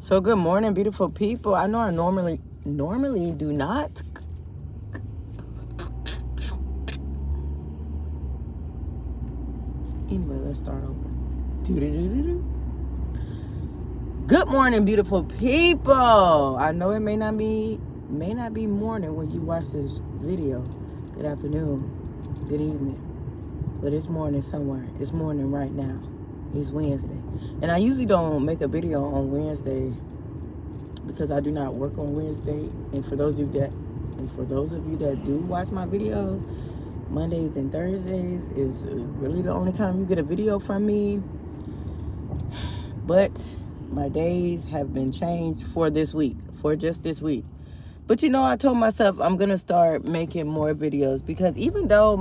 So good morning, beautiful people. I know I normally do not. Anyway, let's start over. Doo-doo-doo-doo-doo. Good morning, beautiful people. I know it may not be morning when you watch this video. Good afternoon, good evening, but it's morning somewhere. It's morning right now. It's Wednesday, and I usually don't make a video on Wednesday because I do not work on Wednesday. And for those of you that do watch my videos, Mondays and Thursdays is really the only time you get a video from me. But my days have been changed for just this week. But I told myself I'm gonna start making more videos because even though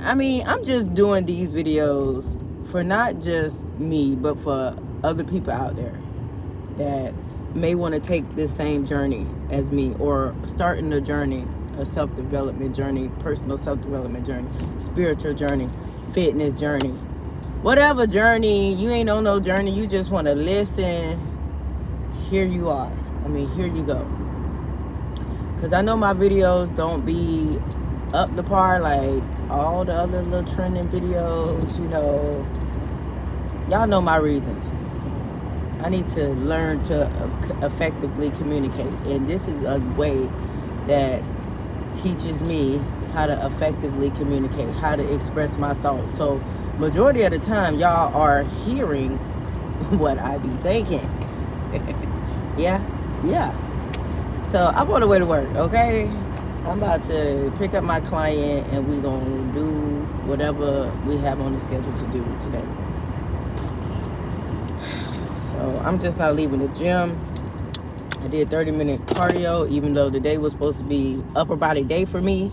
I'm just doing these videos for not just me, but for other people out there that may want to take this same journey as me, or starting a journey, a self-development journey, personal self-development journey, spiritual journey, fitness journey, whatever journey. You ain't on no journey, you just want to listen. Here you are. Here you go. Because I know my videos don't be up to par like all the other little trending videos. Y'all know my reasons. I need to learn to effectively communicate, and this is a way that teaches me how to effectively communicate, how to express my thoughts. So majority of the time y'all are hearing what I be thinking. yeah So I'm on the way to work, okay? I'm about to pick up my client and we gonna do whatever we have on the schedule to do today. So I'm just not leaving the gym. I did 30-minute cardio, even though the day was supposed to be upper body day for me,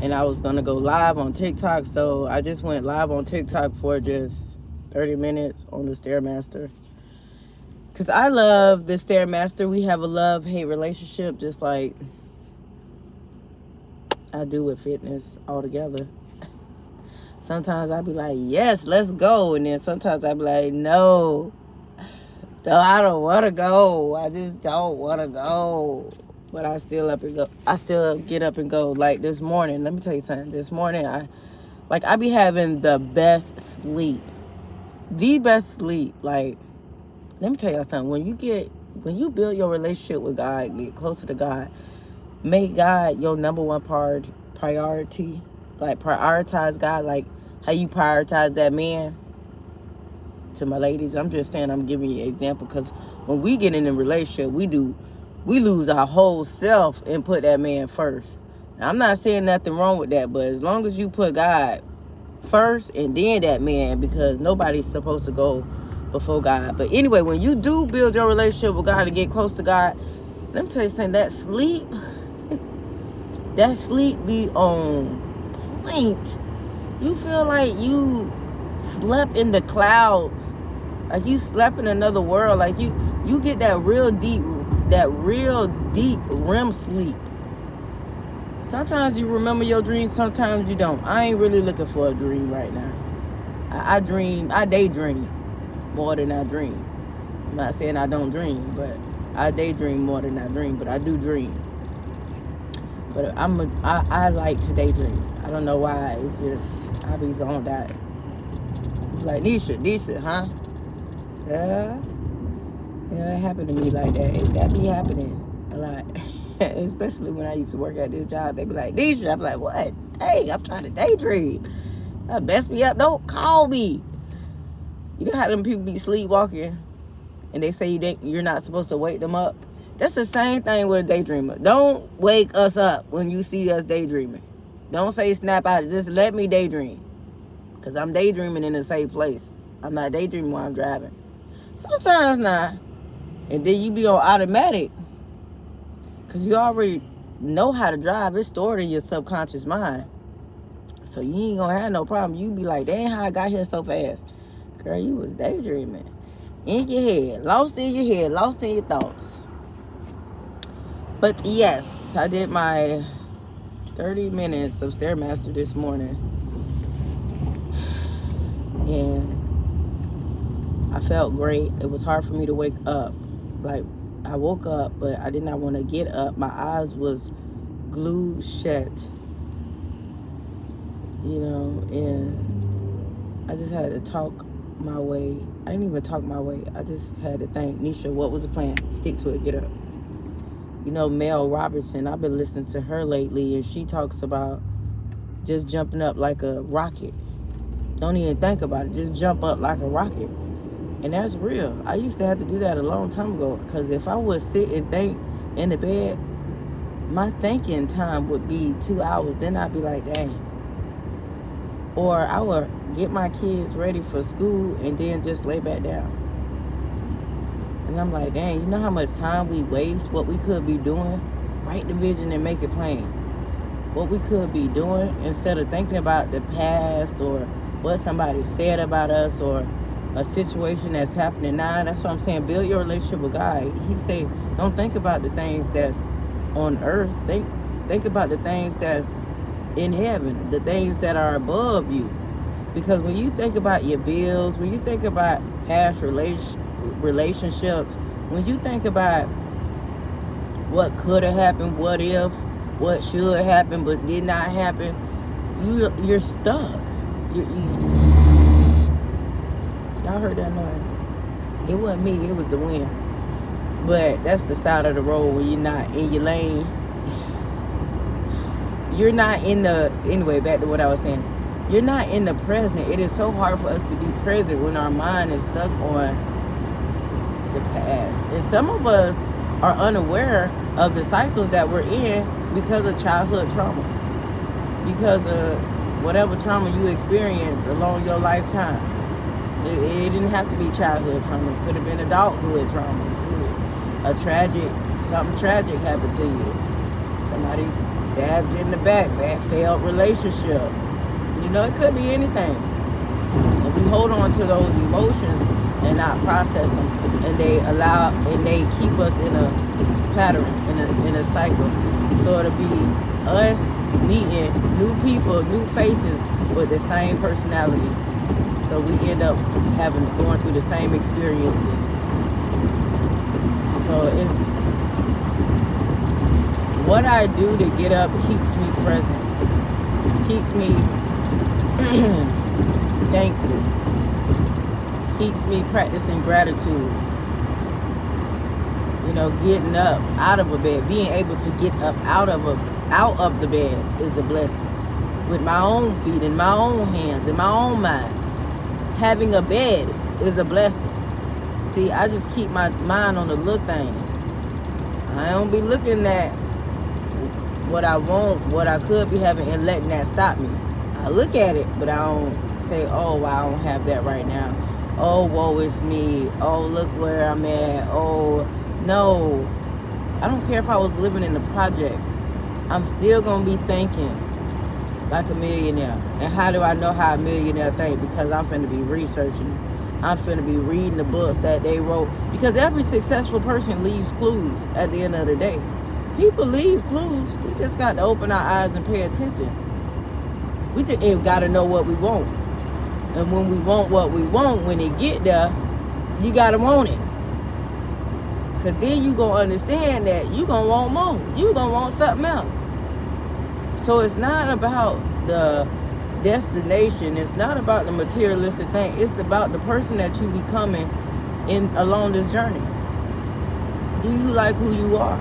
and I was gonna go live on TikTok. So I just went live on TikTok for just 30 minutes on the Stairmaster. Because I love the Stairmaster. We have a love-hate relationship, just like I do with fitness altogether. Sometimes I be like, yes, let's go. And then sometimes I be like, no, I don't want to go. I just don't want to go. But I still get up and go. Like this morning, let me tell you something. This morning, I be having the best sleep. The best sleep. Like, let me tell y'all something. When you build your relationship with God, get closer to God, make God your number one priority. Like, prioritize God, like how you prioritize that man. To my ladies, I'm just saying, I'm giving you an example, because when we get in a relationship, we lose our whole self and put that man first. Now, I'm not saying nothing wrong with that, but as long as you put God first and then that man, because nobody's supposed to go before God. But anyway, when you do build your relationship with God and get close to God, let me tell you something, that sleep be on point. You feel like you slept in the clouds, like you slept in another world. Like you get that real deep REM sleep. Sometimes you remember your dreams, sometimes you don't. I ain't really looking for a dream right now. I daydream more than I dream. I'm not saying I don't dream, but I daydream more than I dream, but I do dream. But I like to daydream. I don't know why. It's just, I be zoned out. Like, Nisha, huh? Yeah, it happened to me like that. That be happening a lot. Especially when I used to work at this job. They be like, Nisha. I'm like, what? Hey, I'm trying to daydream. Mess me up. Don't call me. You know how them people be sleepwalking and they say you're not supposed to wake them up? That's the same thing with a daydreamer. Don't wake us up when you see us daydreaming. Don't say snap out. Just let me daydream. Because I'm daydreaming in a safe place. I'm not daydreaming while I'm driving. Sometimes not. And then you be on automatic. Because you already know how to drive. It's stored in your subconscious mind. So you ain't going to have no problem. You be like, dang, how I got here so fast. Girl, you was daydreaming. In your head. Lost in your head. Lost in your thoughts. But yes, I did my 30 minutes of Stairmaster this morning. And I felt great. It was hard for me to wake up. Like, I woke up, but I did not want to get up. My eyes was glued shut, and I just had to talk my way. I didn't even talk my way. I just had to think, Nisha, what was the plan? Stick to it, get up. Mel Robertson, I've been listening to her lately, and she talks about just jumping up like a rocket. Don't even think about it. Just jump up like a rocket. And that's real. I used to have to do that a long time ago, because if I would sit and think in the bed, my thinking time would be 2 hours. Then I'd be like, dang. Or I would get my kids ready for school and then just lay back down. And I'm like, dang, you know how much time we waste? What we could be doing? Write the vision and make it plain. What we could be doing instead of thinking about the past or what somebody said about us or a situation that's happening now. That's what I'm saying. Build your relationship with God. He say, don't think about the things that's on earth. Think about the things that's in heaven, the things that are above you. Because when you think about your bills, when you think about past relationships, when you think about what could have happened, what if, what should happen but did not happen, you're stuck. Y'all heard that noise? It wasn't me, it was the wind. But that's the side of the road when you're not in your lane. You're not in the, anyway, back to what I was saying. You're not in the present. It is so hard for us to be present when our mind is stuck on the past. And some of us are unaware of the cycles that we're in because of childhood trauma. Because of whatever trauma you experience along your lifetime. It didn't have to be childhood trauma. It could have been adulthood trauma. Something tragic happened to you. Somebody stabbed you in the back, bad failed relationship. It could be anything. And we hold on to those emotions and not process them, and they keep us in a pattern, in a cycle. So it'll be us meeting new people, new faces with the same personality. So we end up going through the same experiences. So it's what I do to get up keeps me present, keeps me thankful, keeps me practicing gratitude. Getting up out of a bed, being able to get up out of the bed is a blessing. With my own feet, in my own hands, in my own mind. Having a bed is a blessing. See, I just keep my mind on the little things. I don't be looking at what I want, what I could be having, and letting that stop me. I look at it, but I don't say, oh, well, I don't have that right now. Oh, woe is me. Oh, look where I'm at. Oh, no. I don't care if I was living in the projects. I'm still going to be thinking like a millionaire. And how do I know how a millionaire think? Because I'm finna be researching. I'm finna be reading the books that they wrote. Because every successful person leaves clues at the end of the day. People leave clues. We just got to open our eyes and pay attention. We just got to know what we want. And when we want what we want, when it get there, you got to want it. Because then you going to understand that you going to want more. You going to want something else. So it's not about the destination. It's not about the materialistic thing. It's about the person that you becoming along this journey. Do you like who you are?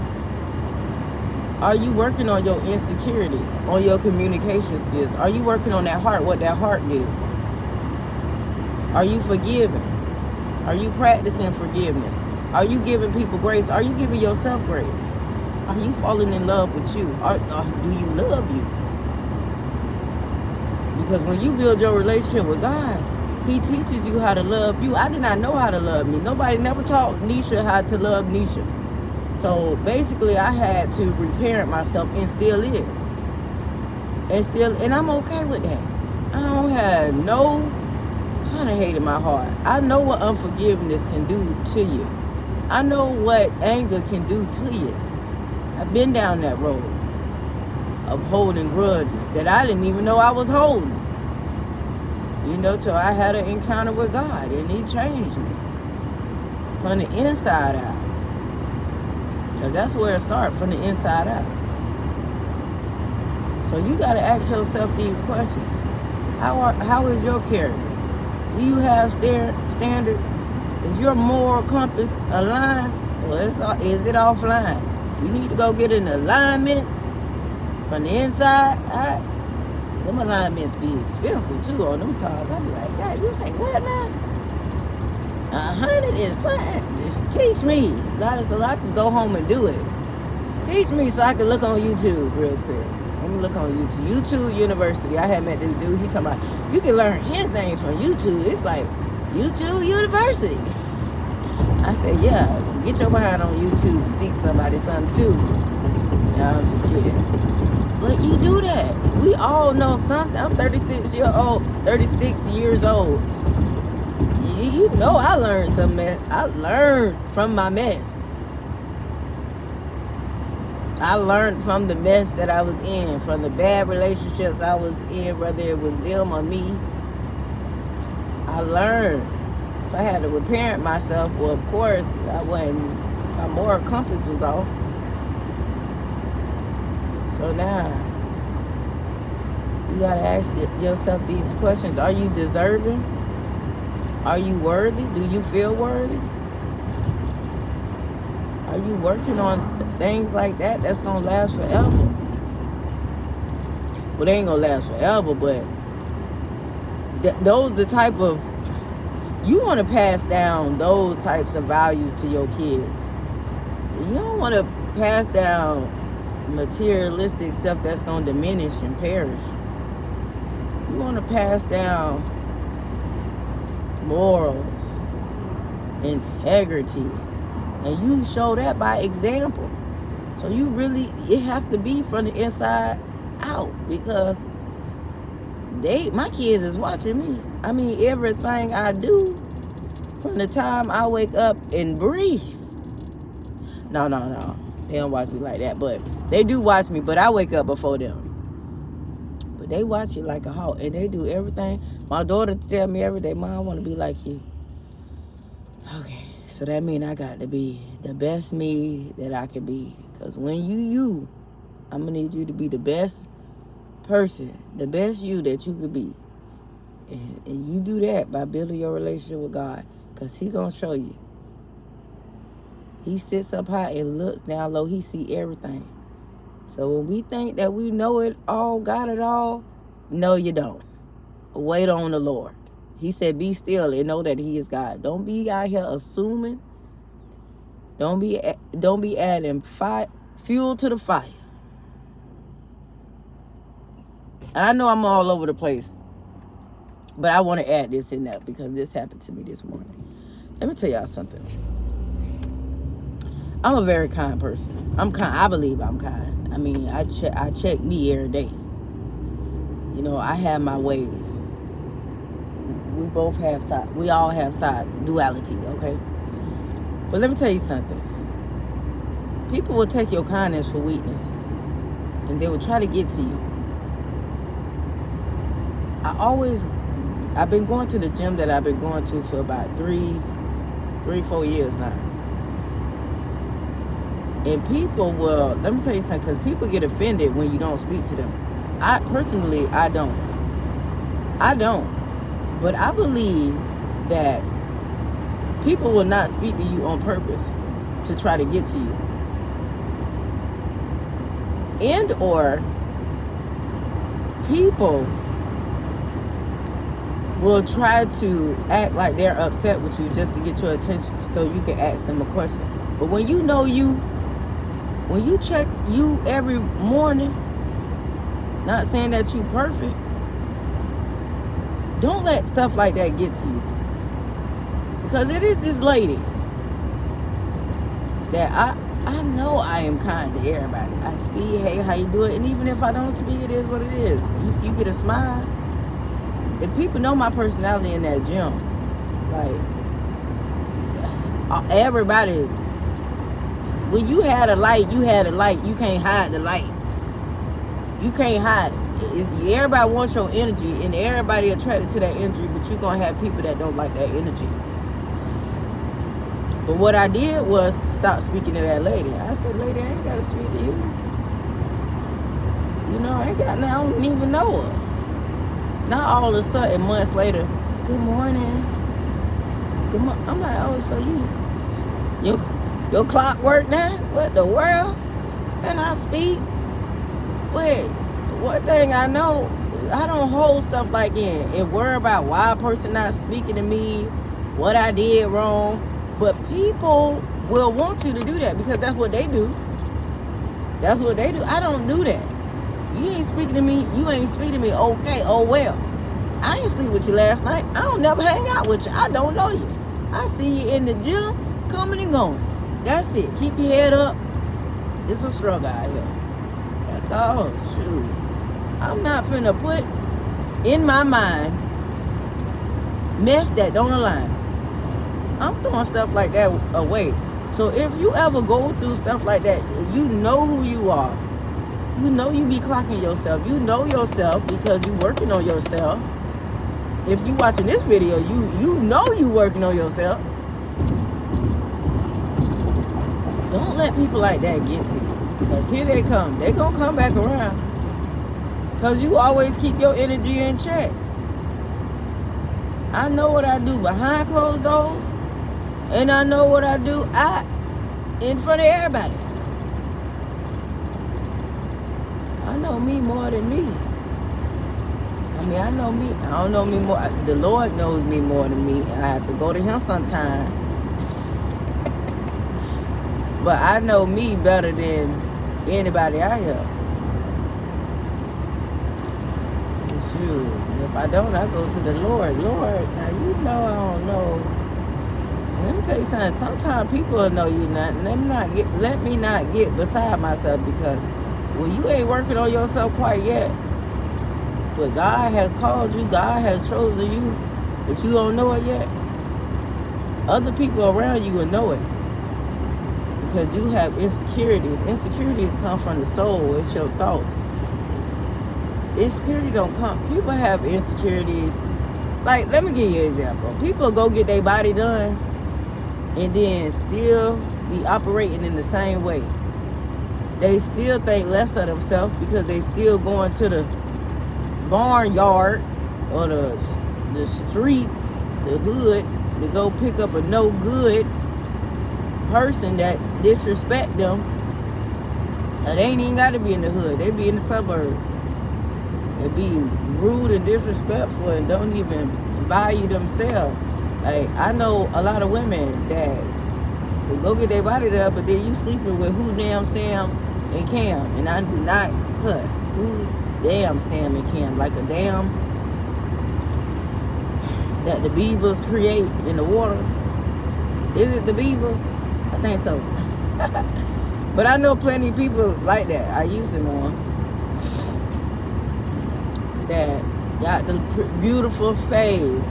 Are you working on your insecurities, on your communication skills? Are you working on that heart, what that heart did? Are you forgiving? Are you practicing forgiveness? Are you giving people grace? Are you giving yourself grace? Are you falling in love with you? Or do you love you? Because when you build your relationship with God, He teaches you how to love you. I did not know how to love me. Nobody never taught Nisha how to love Nisha. So basically, I had to reparent myself, and still is. And I'm okay with that. I don't have no kind of hate in my heart. I know what unforgiveness can do to you. I know what anger can do to you. I've been down that road of holding grudges that I didn't even know I was holding. Till I had an encounter with God, and He changed me. from the inside out. Because that's where it starts, from the inside out. So you got to ask yourself these questions. How is your character? Do you have standards? Is your moral compass aligned, or is it offline? You need to go get an alignment from the inside out. Them alignments be expensive too on them cars. I be like, God, you say what now? 100 inside. Teach me, so I can go home and do it. Teach me so I can look on YouTube real quick. Let me look on YouTube. YouTube University. I had met this dude. He talking about you can learn anything from YouTube. It's like YouTube University. I said, yeah, get your behind on YouTube and teach somebody something too. No, I'm just kidding. But you do that. We all know something. I'm 36 years old. You know I learned something. I learned from my mess. I learned from the mess that I was in, from the bad relationships I was in, whether it was them or me. I learned. If I had to reparent myself, well, of course, my moral compass was off. So now, you gotta ask yourself these questions. Are you deserving? Are you worthy? Do you feel worthy? Are you working on things like that that's going to last forever? Well, they ain't going to last forever, but those the type of... You want to pass down those types of values to your kids. You don't want to pass down materialistic stuff that's going to diminish and perish. You want to pass down morals, integrity, and you show that by example. So it have to be from the inside out, because my kids is watching me. I mean, everything I do, from the time I wake up and breathe. No. They don't watch me like that, but they do watch me, but I wake up before them. But they watch you like a hawk, and they do everything. My daughter tell me every day, Mom, I want to be like you. Okay. So that means I got to be the best me that I can be. Because when you, I'm going to need you to be the best person, the best you that you could be. And you do that by building your relationship with God. Because He going to show you. He sits up high and looks down low. He see everything. So when we think that we know it all, got it all, no, you don't. Wait on the Lord. He said, be still and know that He is God. Don't be out here assuming. Don't be adding fuel to the fire. I know I'm all over the place, but I want to add this in there because this happened to me this morning. Let me tell y'all something. I'm a very kind person. I believe I'm kind. I mean, I check me every day. You know, I have my ways. We all have side duality, okay? But let me tell you something. People will take your kindness for weakness, and they will try to get to you. I've been going to the gym that I've been going to for about 4 years now. And people will, let me tell you something, because people get offended when you don't speak to them. I don't. But I believe that people will not speak to you on purpose to try to get to you. And or people will try to act like they're upset with you just to get your attention so you can ask them a question. But when you know when you check you every morning, not saying that you perfect, don't let stuff like that get to you. Because it is this lady that I know I am kind to everybody. I speak, hey, how you doing? And even if I don't speak, it is what it is. You get a smile. The people know my personality in that gym. Like, everybody, when you had a light, you had a light. You can't hide the light. You can't hide it. Everybody wants your energy, and everybody attracted to that energy, but you're going to have people that don't like that energy. But what I did was stop speaking to that lady. I said, lady, I ain't got to speak to you. You know, I don't even know her. Not all of a sudden, months later, good morning. Good morning. I'm like, oh, so your clock work now? What the world? And I speak. But one thing I know, I don't hold stuff like in and worry about why a person not speaking to me, what I did wrong. But people will want you to do that because that's what they do. That's what they do. I don't do that. You ain't speaking to me. You ain't speaking to me. Okay. Oh, well. I ain't sleep with you last night. I don't never hang out with you. I don't know you. I see you in the gym coming and going. That's it. Keep your head up. It's a struggle out here. That's all. Shoot. I'm not finna put in my mind mess that don't align. I'm throwing stuff like that away. So if you ever go through stuff like that, you know who you are. You know you be clocking yourself. You know yourself because you working on yourself. If you watching this video, you know you working on yourself. Don't let people like that get to you. Because here they come. They gonna come back around. Because you always keep your energy in check. I know what I do behind closed doors. And I know what I do in front of everybody. I know me more than me. I mean, I know me. I don't know me more. The Lord knows me more than me. I have to go to him sometime. But I know me better than anybody out here. Shoot. If I don't, I go to the Lord. Lord, now you know I don't know. Let me tell you something. Sometimes people will know you not. Let me not get beside myself because when you ain't working on yourself quite yet, but God has called you, God has chosen you, but you don't know it yet, other people around you will know it because you have insecurities. Insecurities come from the soul. It's your thoughts. Insecurity don't come. People have insecurities. Like, let me give you an example. People go get their body done and then still be operating in the same way. They still think less of themselves because they still going to the barnyard or the streets, the hood, to go pick up a no good person that disrespect them. Now, they ain't even got to be in the hood. They be in the suburbs. They be rude and disrespectful and don't even value themselves. Like, I know a lot of women that go get their body done, but then you sleeping with who damn Sam and Cam. And I do not cuss. Who damn Sam and Cam. Like a dam that the beavers create in the water. Is it the beavers? I think so. But I know plenty of people like that. I used to know them. That got the beautiful face,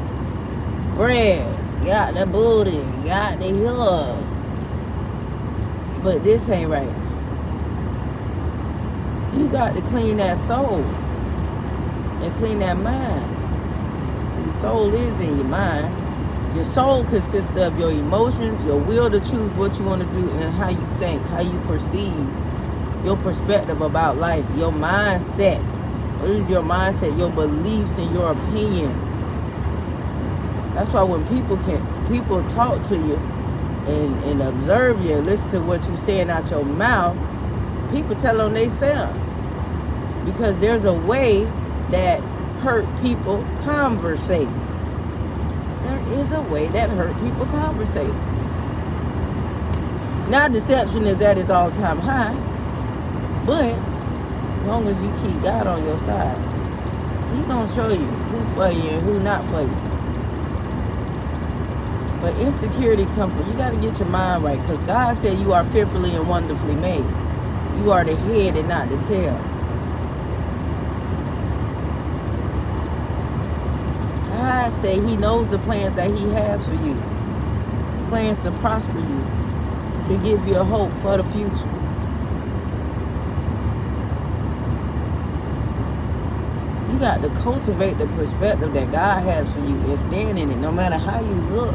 breasts, got the booty, got the hips. But this ain't right. You got to clean that soul and clean that mind. Your soul is in your mind. Your soul consists of your emotions, your will to choose what you want to do, and how you think, how you perceive, your perspective about life, your mindset. What is your mindset, your beliefs, and your opinions? That's why when people talk to you and observe you and listen to what you're saying out your mouth, people tell on themselves. Because there's a way that hurt people conversate. There is a way that hurt people conversate. Now deception is at its all-time high, but as long as you keep God on your side, He's going to show you who for you and who not for you. But insecurity comes from, you got to get your mind right, because God said you are fearfully and wonderfully made. You are the head and not the tail. God said He knows the plans that He has for you. Plans to prosper you, to give you a hope for the future. You got to cultivate the perspective that God has for you and stand in it no matter how you look.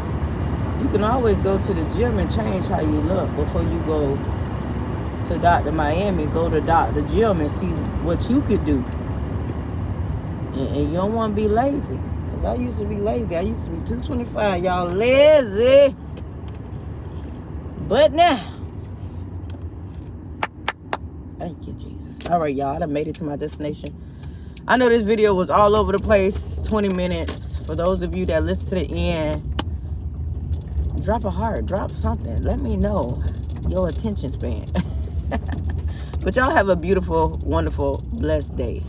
You can always go to the gym and change how you look before you go to Dr. Miami. Go to Dr. Gym and see what you could do. And you don't want to be lazy. Because I used to be lazy. I used to be 225. Y'all lazy. But now, thank you, Jesus. All right, y'all. I done made it to my destination. I know this video was all over the place. It's 20 minutes. For those of you that listen to the end, drop a heart. Drop something. Let me know your attention span. But y'all have a beautiful, wonderful, blessed day.